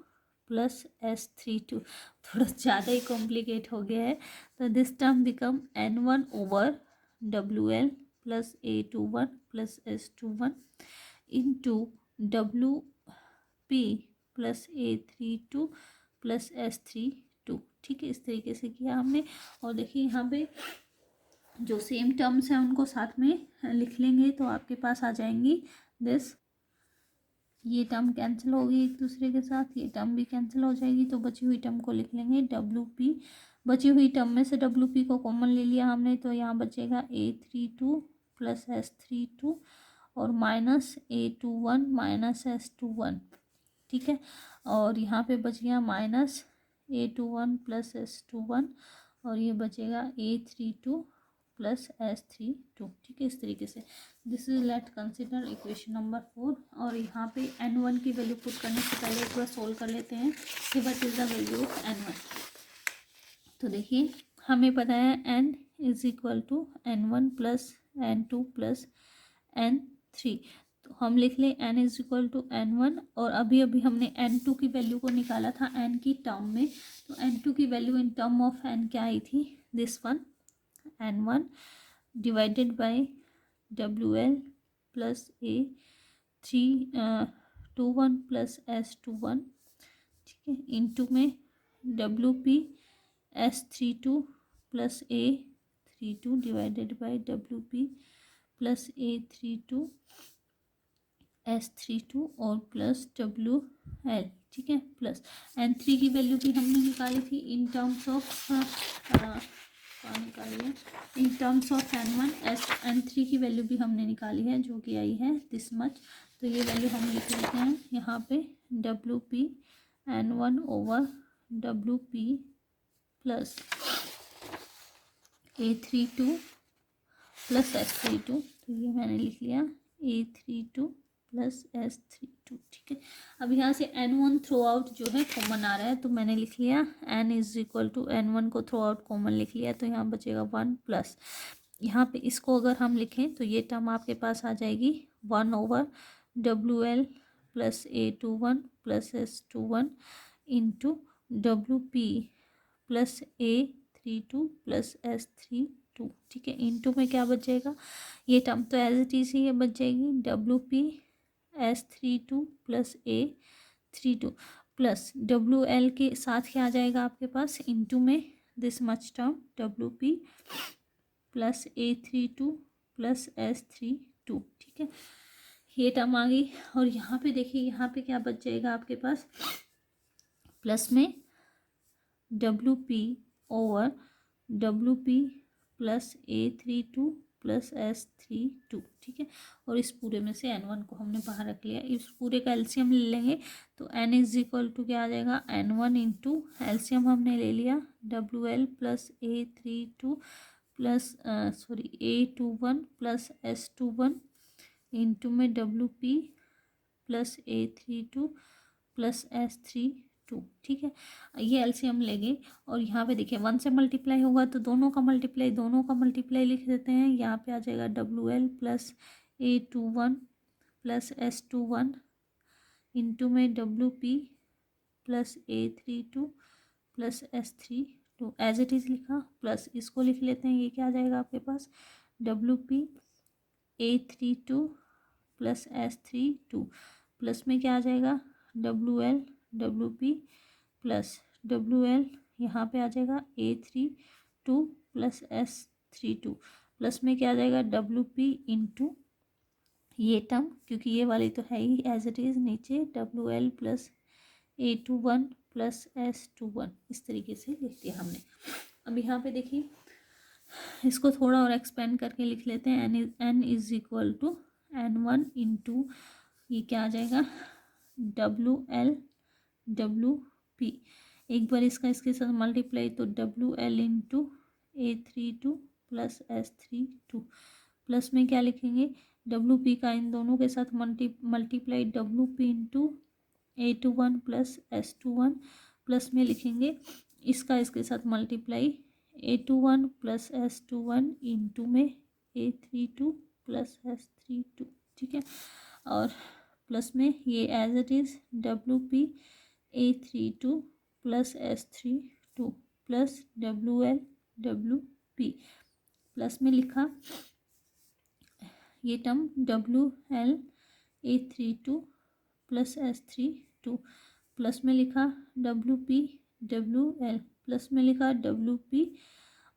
plus S32, थोड़ा ज़्यादा ही कॉम्प्लिकेट हो गया है। तो this term become N1 over WL plus A21 plus S21 into WP plus A32 plus S32, ठीक है। इस तरीके से किया हमने। और देखिए यहाँ पे जो सेम टर्म्स हैं उनको साथ में लिख लेंगे, तो आपके पास आ जाएंगी दिस, ये टर्म कैंसिल होगी एक दूसरे के साथ, ये टर्म भी कैंसिल हो जाएगी, तो बची हुई टर्म को लिख लेंगे WP। बची हुई टर्म में से WP को कॉमन ले लिया हमने, तो यहाँ बचेगा A32 प्लस S32 और माइनस A21 माइनस S21, ठीक है। और यहाँ पे बच गया माइनस A21 प्लस S21 और ये बचेगा A32 प्लस S32, ठीक है। इस तरीके से this is late consider equation number 4। और यहाँ पे N1 की वैल्यू पुट करने से पहले एक बार सोल्व कर लेते हैं कि what is the value of N1। तो देखिए हमें पता है N is equal to N1 plus N2 plus N3, तो हम लिख लें N is equal to N1, और अभी अभी हमने N2 की वैल्यू को निकाला था N की टर्म में, तो N2 की value in term of N क्या आई थी, this one N1 divided by WL plus A21 plus S21, ठीक है, इंटू में WP S32 plus A32 divided by WP plus A32 S32 और प्लस WL, ठीक है, प्लस N3 की वैल्यू भी हमने निकाली थी इन टर्म्स ऑफ निकाली है in terms of N1, N3 की वैल्यू भी हमने निकाली है जो कि आई है दिस मच। तो ये वैल्यू हम लिख लेते हैं यहाँ पे WP N1 over WP plus A32 plus S32, तो ये मैंने लिख लिया A32 प्लस S32, ठीक है। अब यहाँ से N1 थ्रो आउट जो है कॉमन आ रहा है, तो मैंने लिख लिया N is equal to N1 को थ्रो आउट कॉमन लिख लिया, तो यहाँ बचेगा 1 प्लस, यहाँ पे इसको अगर हम लिखें तो ये टर्म आपके पास आ जाएगी 1/WL plus A21 plus S21 into WP plus A32 plus S32, ठीक है। इंटू में क्या बचेगा, ये टर्म तो एज इट इज ही ये बच जाएगी WP S32 plus A32 plus WL के साथ क्या आ जाएगा आपके पास, इंटू में this much term WP plus A32 plus S32, ठीक है। ये टर्म आ गई। और यहाँ पे देखिए, यहाँ पे क्या बच जाएगा आपके पास, प्लस में WP over WP plus A32 plus S32, ठीक है। और इस पूरे में से N1 को हमने बाहर रख लिया, इस पूरे का एलसीएम ले लेंगे तो N इज इक्वल टू क्या आ जाएगा, N1 इंटू एलसीएम हमने ले लिया WL plus A32 plus A21 plus S21 into में WP plus A32 plus S32, ठीक है। ये एलसीएम लेंगे और यहाँ पे देखिए 1 से मल्टीप्लाई होगा तो दोनों का मल्टीप्लाई लिख देते हैं। यहाँ पे आ जाएगा WL plus A21 plus S21 into में WP plus A32 plus S32, as it is लिखा, प्लस इसको लिख लेते हैं, ये क्या आ जाएगा आपके पास, WP A32 plus S32 plus में क्या आ जाएगा WL WP प्लस WL, यहाँ पे आ जाएगा A32 प्लस S32 प्लस में क्या आ जाएगा WP इंटू ये टर्म, क्योंकि ये वाली तो है ही एज इट इज़ नीचे, WL plus A21 plus S21, इस तरीके से लिख दिया हमने। अब यहाँ पे देखिए इसको थोड़ा और एक्सपेंड करके लिख लेते हैं, N is equal to N1 into ये क्या आ जाएगा WL WP, एक बार इसका इसके साथ मल्टीप्लाई तो WL into A32 plus S32 plus में क्या लिखेंगे WP का इन दोनों के साथ multiply WP into A21 plus S21 plus में लिखेंगे इसका इसके साथ multiply A21 plus S21 into में A32 प्लस S32, ठीक है। और प्लस में ये as it is WP A32 plus S32 plus WL WP plus में लिखा ये term WL A32 plus S32 plus में लिखा WP WL प्लस में लिखा WP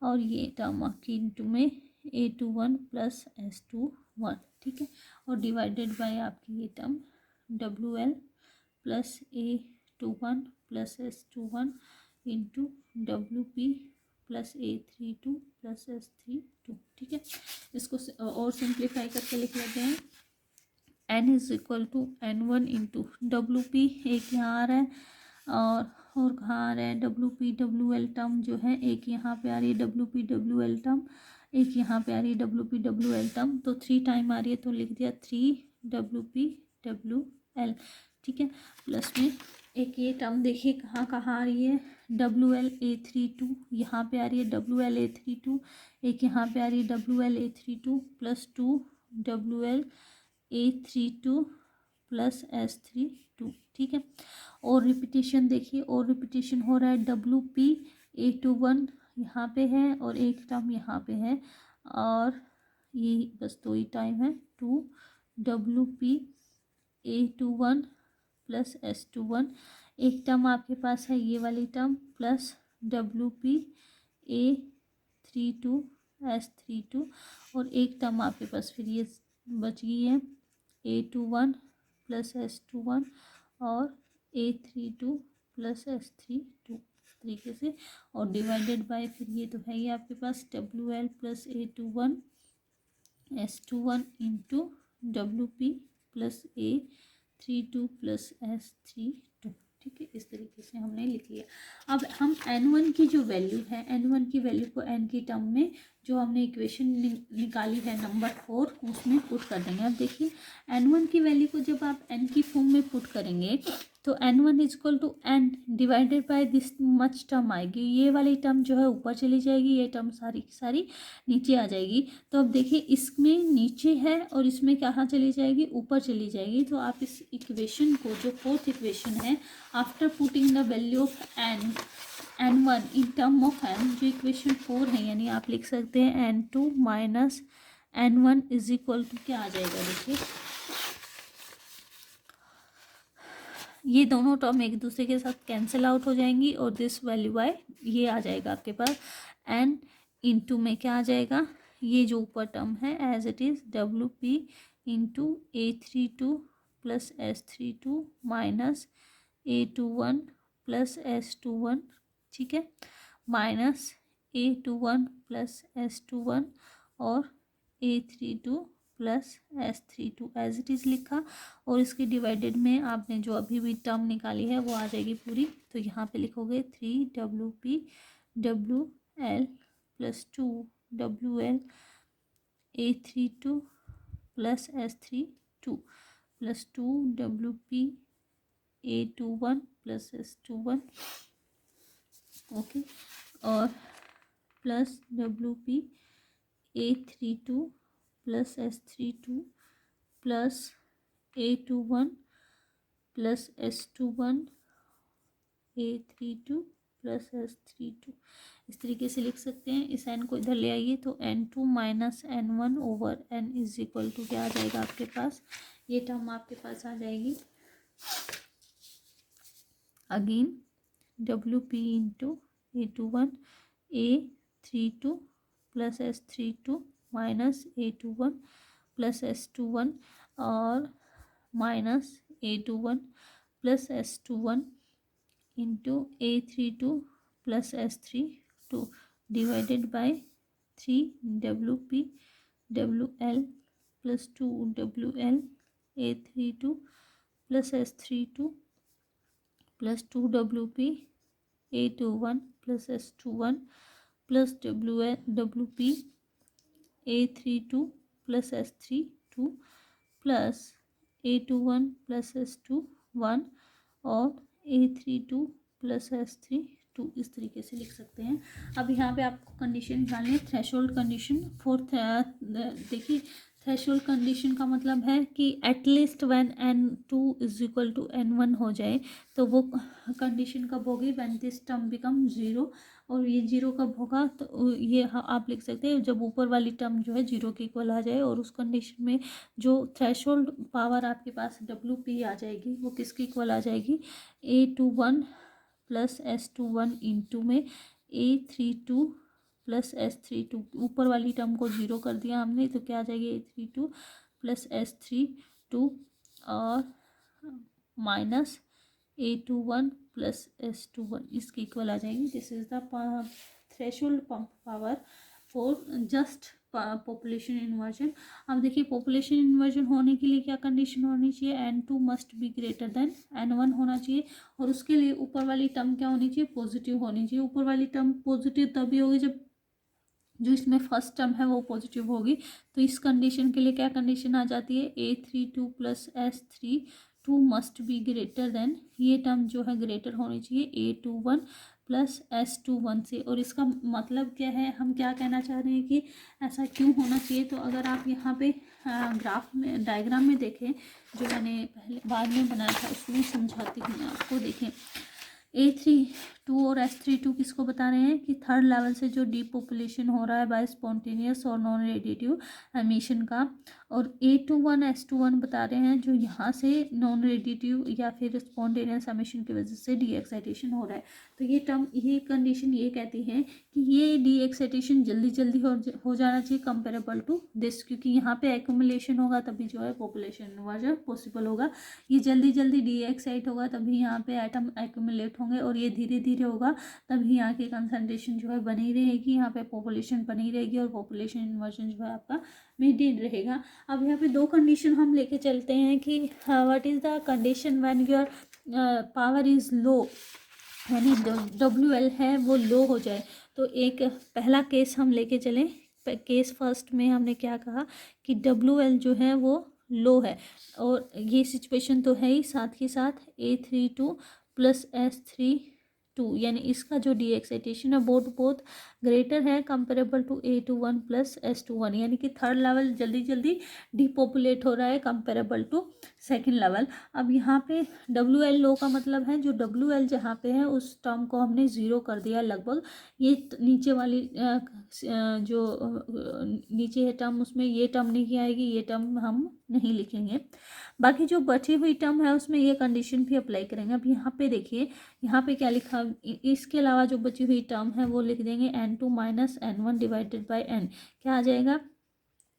और ये टर्म आपकी इंटू में A21 प्लस S21, ठीक है। और डिवाइडेड बाय आपकी ये term WL plus A21 plus S21 into WP plus A32 plus S32, ठीक है। इसको और सिंप्लीफाई करके लिख लेते हैं, N is equal to N1 into WP, एक यहाँ आ रहा है और कहाँ आ रहा है WP WL टर्म जो है, एक यहाँ पे आ रही है WP WL टर्म, एक यहाँ पे आ रही है WP WL टर्म, तो 3 टाइम आ रही है तो लिख दिया 3 WP WL, ठीक है। प्लस में एक ये टर्म देखिए कहाँ कहाँ आ रही है WL A32, यहाँ पे आ रही है WL A32, एक यहाँ पे आ रही है WL A32 plus 2 WL A32 plus S32, ठीक है। और रिपीटेशन देखिए, और रिपीटेशन हो रहा है WP A21 यहाँ पे है और एक टर्म यहाँ पे है और ये बस 2 ही टाइम है 2 WP A21 प्लस S21, एक टर्म आपके पास है ये वाली term plus WP A32 S32 और एक टर्म आपके पास फिर ये बच गई है A21 प्लस S21 और A32 प्लस S32 तरीके से, और डिवाइडेड बाय फिर ये तो है ही आपके पास WL plus A21 S21 into WP plus A32 plus S32, ठीक है। इस तरीके से हमने लिख लिया। अब हम N1 की जो वैल्यू है, N1 की वैल्यू को N की टर्म में जो हमने इक्वेशन निकाली है नंबर 4 उसमें पुट कर देंगे। अब देखिए n1 की वैल्यू को जब आप n की फॉर्म में पुट करेंगे तो n1 is equal to n divided by this much term आएगी। ये वाली टर्म जो है ऊपर चली जाएगी, ये टर्म सारी की सारी नीचे आ जाएगी। तो अब देखिए इसमें नीचे है और इसमें कहाँ चली जाएगी, ऊपर चली जाएगी। तो आप इस इक्वेशन को, जो फोर्थ इक्वेशन है, after putting the value of n1 in term of n, जो इक्वेशन 4 है, यानी आप लिख सकते हैं n2 minus n1 is equal to क्या आ जाएगा। देखिए ये दोनों टर्म एक दूसरे के साथ कैंसिल आउट हो जाएंगी और दिस वैल्यू बाय ये आ जाएगा आपके पास n इंटू में क्या आ जाएगा, ये जो ऊपर टर्म है as it is WP into A32 plus S32 minus A21 plus S21, ठीक है, माइनस A21 प्लस S21 और A32 plus S32 as it is लिखा। और इसके डिवाइडेड में आपने जो अभी भी टर्म निकाली है वो आ जाएगी पूरी। तो यहाँ पे लिखोगे 3WP WL plus 2WL A32 plus S32 plus 2WP A21 plus S21, okay, और plus WP A32 plus S32 plus A21 plus S21 A32 plus S32, इस तरीके से लिख सकते हैं। इस n को इधर ले आइए तो n2 minus n1 over n is equal to क्या आ जाएगा आपके पास, ये टर्म आपके पास आ जाएगी again WP into A21 A32 plus S32 minus A21 plus S21 और minus A21 plus S21 into A32 plus S32 divided by 3WP WL plus 2WL A32 plus S32 plus 2WP A21 plus S21 plus WP A32 plus S32 plus A21 plus S21 और A32 plus S32, इस तरीके से लिख सकते हैं। अब यहाँ पे आपको कंडीशन निकालनी है, थ्रेशोल्ड कंडीशन फॉर, देखिए थ्रेशोल्ड कंडीशन का मतलब है कि at least when n2 is equal to n1 हो जाए, तो वो कंडीशन कब होगी, when this term become zero. और ये जीरो कब होगा, तो ये आप लिख सकते हैं जब ऊपर वाली टर्म जो है जीरो के इक्वल आ जाए। और उस कंडीशन में जो थ्रेशोल्ड पावर आपके पास WP आ जाएगी वो किसके इक्वल आ जाएगी, A21 प्लस S21 इंटू में A32 प्लस S32, ऊपर वाली टर्म को जीरो कर दिया हमने तो क्या आ जाएगी A32 प्लस S32 और माइनस A21 प्लस S21, इसके इक्वल आ जाएगी। This is the threshold power for just population inversion. अब देखिए पॉपुलेशन इन्वर्जन होने के लिए क्या कंडीशन होनी चाहिए, n2 must be greater than n1 होना चाहिए। और उसके लिए ऊपर वाली टर्म क्या होनी चाहिए, पॉजिटिव होनी चाहिए। ऊपर वाली टर्म पॉजिटिव तभी होगी जब जो इसमें फर्स्ट टर्म है वो पॉजिटिव होगी। तो इस कंडीशन के लिए क्या कंडीशन आ जाती है, A32 plus S32 must be greater than, ये टर्म जो है ग्रेटर होनी चाहिए A21 प्लस S21 से। और इसका मतलब क्या है, हम क्या कहना चाह रहे हैं कि ऐसा क्यों होना चाहिए। तो अगर आप यहाँ पे ग्राफ में, डायग्राम में देखें जो मैंने पहले बाद में बनाया था उसमें समझाती हूँ मैं आपको। देखें A32 और S32 किसको बता रहे हैं कि थर्ड लेवल से जो डीपॉपुलेशन हो रहा है बाय स्पॉन्टेनियस और नॉन रेडिएटिव एमिशन का। और A21 S21 बता रहे हैं जो यहाँ से नॉन रेडिएटिव या फिर स्पॉन्टेनियस एमिशन की वजह से डी एक्साइटेशन हो रहा है। तो ये टर्म, ये कंडीशन ये कहती है कि ये डी एक्साइटेशन जल्दी जल्दी हो जाना चाहिए कंपेरेबल टू दिस, क्योंकि यहाँ पे एक्यूमुलेशन होगा तभी जो है पॉपुलेशन इन्वर्जन पॉसिबल होगा। ये जल्दी जल्दी डी एक्साइट होगा तभी यहाँ पे एटम एक्यूमुलेट होंगे और ये धीरे धीरे होगा तभी यहाँ की कंसंट्रेशन जो है बनी रहेगी, यहाँ पे पॉपुलेशन बनी रहेगी और पॉपुलेशन इन्वर्जन जो है आपका मेंटेन रहेगा। अब यहाँ पे दो कंडीशन हम लेके चलते हैं कि what is the condition when your power is low, यानी WL है वो लो हो जाए। तो एक पहला केस हम लेके चलें केस फर्स्ट में हमने क्या कहा कि WL जो है वो लो है, और ये सिचुएशन तो है ही, साथ ही साथ A32 प्लस S32, यानी इसका जो डी एक्साइटेशन है बोथ ग्रेटर है comparable to A21 plus S21, यानी कि थर्ड लेवल जल्दी जल्दी डिपॉपुलेट हो रहा है कंपेरेबल टू सेकेंड लेवल। अब यहाँ पे WL लो का मतलब है जो WL जहाँ पे है उस टर्म को हमने ज़ीरो कर दिया लगभग। ये नीचे वाली जो नीचे है टर्म उसमें ये टर्म नहीं आएगी, ये टर्म हम नहीं लिखेंगे। बाकी जो बची हुई टर्म है उसमें ये कंडीशन भी अप्लाई करेंगे। अब यहाँ पे देखिए, यहाँ पे क्या लिखा, इसके अलावा जो बची हुई टर्म है वो लिख देंगे N2 minus N1 divided by N, क्या आ जाएगा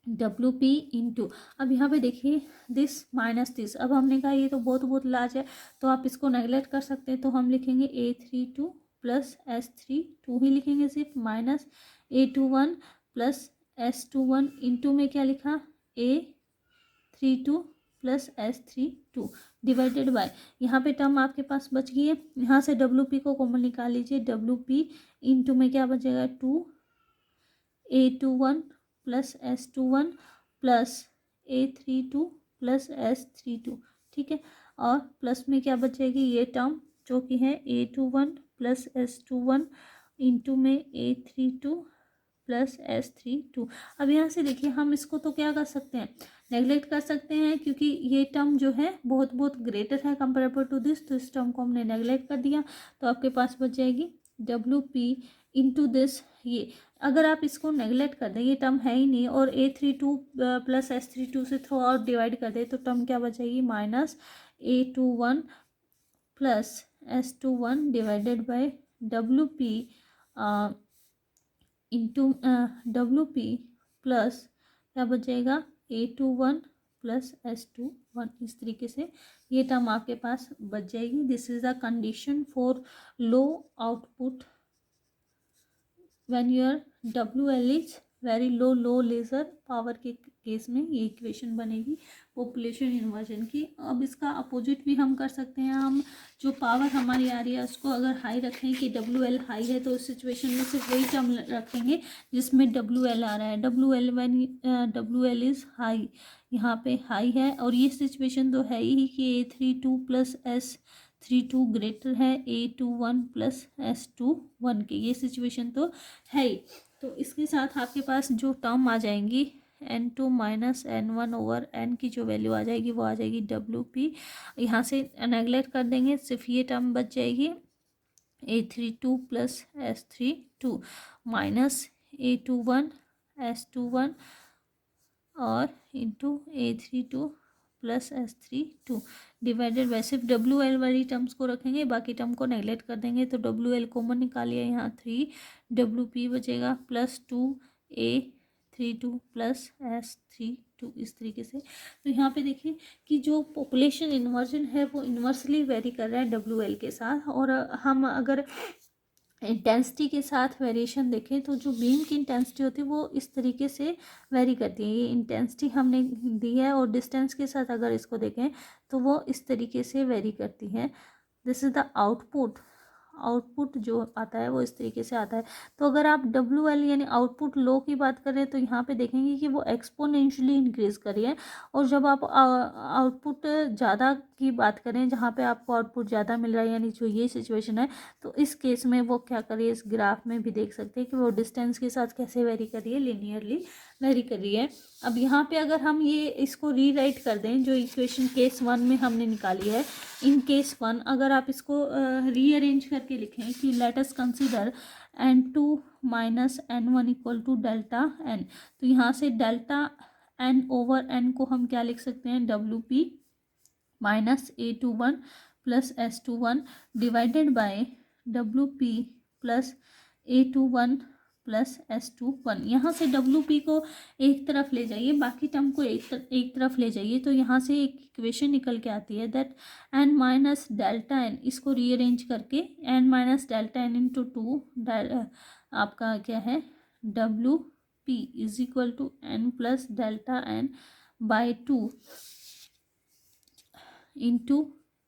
WP इंटू, अब यहाँ पे देखिए दिस माइनस दिस, अब हमने कहा ये तो बहुत लार्ज है तो आप इसको नेगलेक्ट कर सकते हैं, तो हम लिखेंगे A32 प्लस S32 ही लिखेंगे सिर्फ, minus A21 plus S21 into में क्या लिखा A32 plus S32 divided by, यहाँ पे टर्म आपके पास बच गई है, यहाँ से WP को कॉमन निकाल लीजिए, WP इंटू में क्या बचेगा 2A21 plus S21 plus A32 plus S32, ठीक है, और प्लस में क्या बचेगी ये टर्म जो कि है A21 प्लस S21 इंटू में A32 प्लस S32। अब यहाँ से देखिए हम इसको तो क्या कर सकते हैं, नेगलेक्ट कर सकते हैं, क्योंकि ये टर्म जो है बहुत ग्रेटर है कंपेरेबल टू दिस, तो इस टर्म को हमने नेगलेक्ट कर दिया, तो आपके पास बच जाएगी WP इंटू दिस। ये अगर आप इसको नेगलेक्ट कर दें, ये टर्म है ही नहीं, और A32 प्लस S32 से थ्रू आउट डिवाइड कर दे, तो टर्म क्या बचेगी minus A21 plus S21 divided by WP into WP plus क्या बचेगा A21 प्लस S21, इस तरीके से ये टर्म आपके पास बच जाएगी। This is the condition for low output when your WL is very low laser power के केस में ये इक्वेशन बनेगी पॉपुलेशन इन्वर्जन की। अब इसका अपोजिट भी हम कर सकते हैं, हम जो पावर हमारी आ रही है उसको अगर हाई रखें कि WL हाई है, तो उस सिचुएशन में सिर्फ वही टर्म रखेंगे जिसमें WL आ रहा है, WL when WL is high, यहाँ पे हाई है, और ये सिचुएशन तो है ही कि A32 प्लस S32 ग्रेटर है A21 प्लस S21 के, ये सिचुएशन तो है ही। तो इसके साथ आपके पास जो टर्म आ जाएंगी N2 minus N1 over N की जो वैल्यू आ जाएगी वो आ जाएगी WP, यहाँ से नेगलेक्ट कर देंगे, सिर्फ ये टर्म बच जाएगी A32 plus S32 minus A21 S21 और into A32 plus S32 divided by, सिर्फ WL वाली टर्म्स को रखेंगे, बाकी टर्म को नेगलेक्ट कर देंगे, तो WL कॉमन निकालिए, यहाँ 3 WP बचेगा प्लस 2A32 प्लस S32, इस तरीके से। तो यहाँ पे देखिए कि जो पॉपुलेशन इन्वर्जन है वो इन्वर्सली वेरी कर रहा है WL के साथ, और हम अगर इंटेंसिटी के साथ वेरिएशन देखें तो जो बीम की इंटेंसिटी होती है वो इस तरीके से वेरी करती है, ये इंटेंसिटी हमने दी है, और डिस्टेंस के साथ अगर इसको देखें तो वो इस तरीके से वेरी करती है। दिस इज़ द आउटपुट जो आता है वो इस तरीके से आता है। तो अगर आप WL यानी आउटपुट लो की बात करें तो यहाँ पे देखेंगे कि वो एक्सपोनेंशियली इंक्रीज़ कर रही है, और जब आप आउटपुट ज़्यादा की बात करें जहाँ पे आपको आउटपुट ज़्यादा मिल रहा है, यानी जो ये सिचुएशन है, तो इस केस में वो क्या कर रही है, इस ग्राफ में भी देख सकते हैं कि वो डिस्टेंस के साथ कैसे वेरी कर रही है, लीनियरली वेरी कर रही है। अब यहाँ पे अगर हम ये इसको रीराइट कर दें, जो इक्वेशन केस 1 में हमने निकाली है, इन केस 1 अगर आप इसको रीअरेंज करके लिखें कि let us consider N2 minus N1 equal to delta N, तो यहाँ से डेल्टा N ओवर N को हम क्या लिख सकते हैं, WP minus A21 plus S21 divided by WP plus A21 plus S21। यहाँ से WP को एक तरफ ले जाइए, बाकी टर्म को एक तरफ ले जाइए, तो यहाँ से एक इक्वेशन निकल के आती है that N minus delta N, इसको रीअरेंज करके N minus delta N into 2 आपका क्या है WP is equal to N plus delta N by 2 into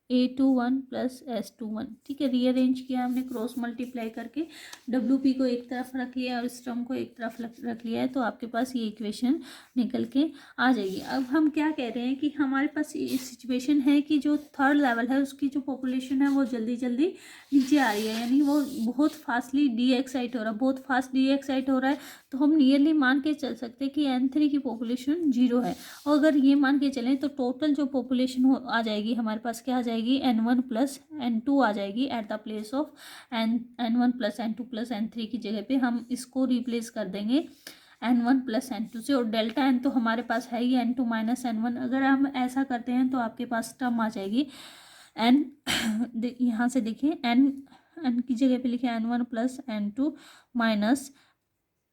A21 plus S21, ठीक है। रीअरेंज किया हमने क्रॉस मल्टीप्लाई करके, WP को एक तरफ रख लिया और इस टर्म को एक तरफ रख लिया है, तो आपके पास ये इक्वेशन निकल के आ जाएगी। अब हम क्या कह रहे हैं कि हमारे पास ये सिचुएशन है कि जो थर्ड लेवल है उसकी जो पॉपुलेशन है वो जल्दी जल्दी नीचे आ रही है, यानी वो बहुत फास्टली डीएक्साइट हो रहा है, बहुत फास्ट डीएक्साइट हो रहा है। तो हम नियरली मान के चल सकते हैं कि N3 की पॉपुलेशन 0 है। और अगर ये मान के चलें तो टोटल जो पॉपुलेशन आ जाएगी हमारे पास क्या आ जाएगी, N1 प्लस N2 आ जाएगी at the place of N1 plus N2 plus N3 की जगह पे हम इसको रिप्लेस कर देंगे N1 प्लस N2 से। और डेल्टा N तो हमारे पास है ही N2 माइनस N1। अगर हम ऐसा करते हैं तो आपके पास टर्म आ जाएगी N यहाँ से देखिए N की जगह पे लिखे N1 plus N2 minus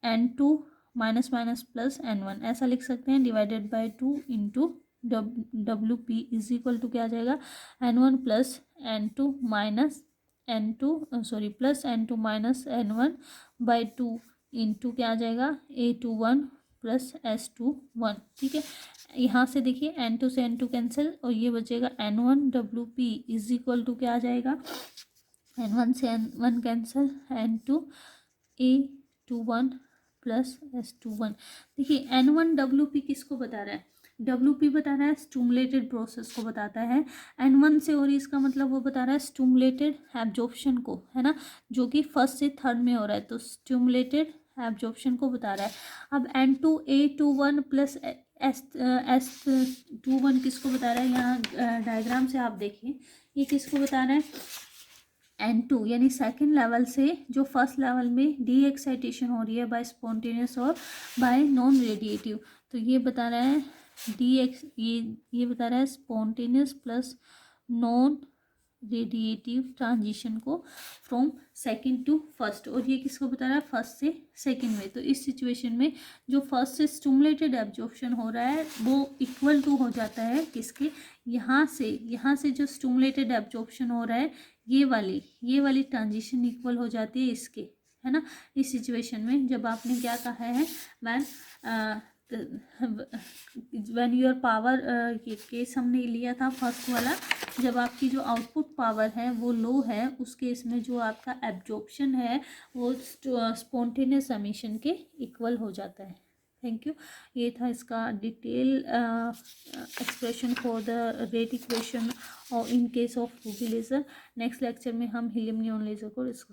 N2 minus minus plus N1, ऐसा लिख सकते हैं, divided by 2 into WP is equal to क्या आ जाएगा, N1 plus N2 minus N2 plus N2 minus N1 by 2 into क्या आ जाएगा, A21 प्लस S21, ठीक है। यहाँ से देखिए N2 से N2 कैंसिल और ये बचेगा N1 WP is equal to क्या आ जाएगा, N1 से N1 cancel, N2 A21 plus S21। देखिए N1 WP किसको बता रहा है, WP बता रहा है स्टूमुलेटेड प्रोसेस को बताता है। N1 से और इसका मतलब वो बता रहा है स्टूमुलेटेड एब्जॉर्प्शन को, है ना, जो कि फर्स्ट से थर्ड में हो रहा है, तो स्टूमुलेटेड एब्जॉर्प्शन को बता रहा है। अब N2 A21 प्लस S21 किसको बता रहा है, यहाँ डायग्राम से आप देखिए ये किसको बता रहा है, N2 यानी सेकेंड लेवल से जो फर्स्ट लेवल में डी एक्साइटेशन हो रही है बाय स्पॉन्टेनियस और बाय नॉन रेडिएटिव। तो ये बता रहा है ये बता रहा है spontaneous plus non radiative transition को फ्रॉम सेकंड टू फर्स्ट, और ये किसको बता रहा है, फर्स्ट से सेकंड में। तो इस सिचुएशन में जो फर्स्ट से स्टिमुलेटेड एब्जॉर्प्शन हो रहा है वो इक्वल टू हो जाता है किसके, यहाँ से जो स्टिमुलेटेड एब्जॉर्प्शन हो रहा है ये वाली ट्रांजिशन इक्वल हो जाती है इसके, है ना। इस सिचुएशन में जब आपने क्या कहा है, व्हेन योर पावर, ये केस हमने लिया था फर्स्ट वाला, जब आपकी जो आउटपुट पावर है वो लो है, उस केस में जो आपका एब्जॉर्प्शन है वो स्पॉन्टेनियस एमिशन के इक्वल हो जाता है। Thank you. ये था इसका detail expression for the rate equation और in case of ruby laser. Next lecture में हम हीलियम नियॉन लेज़र को डिस्कस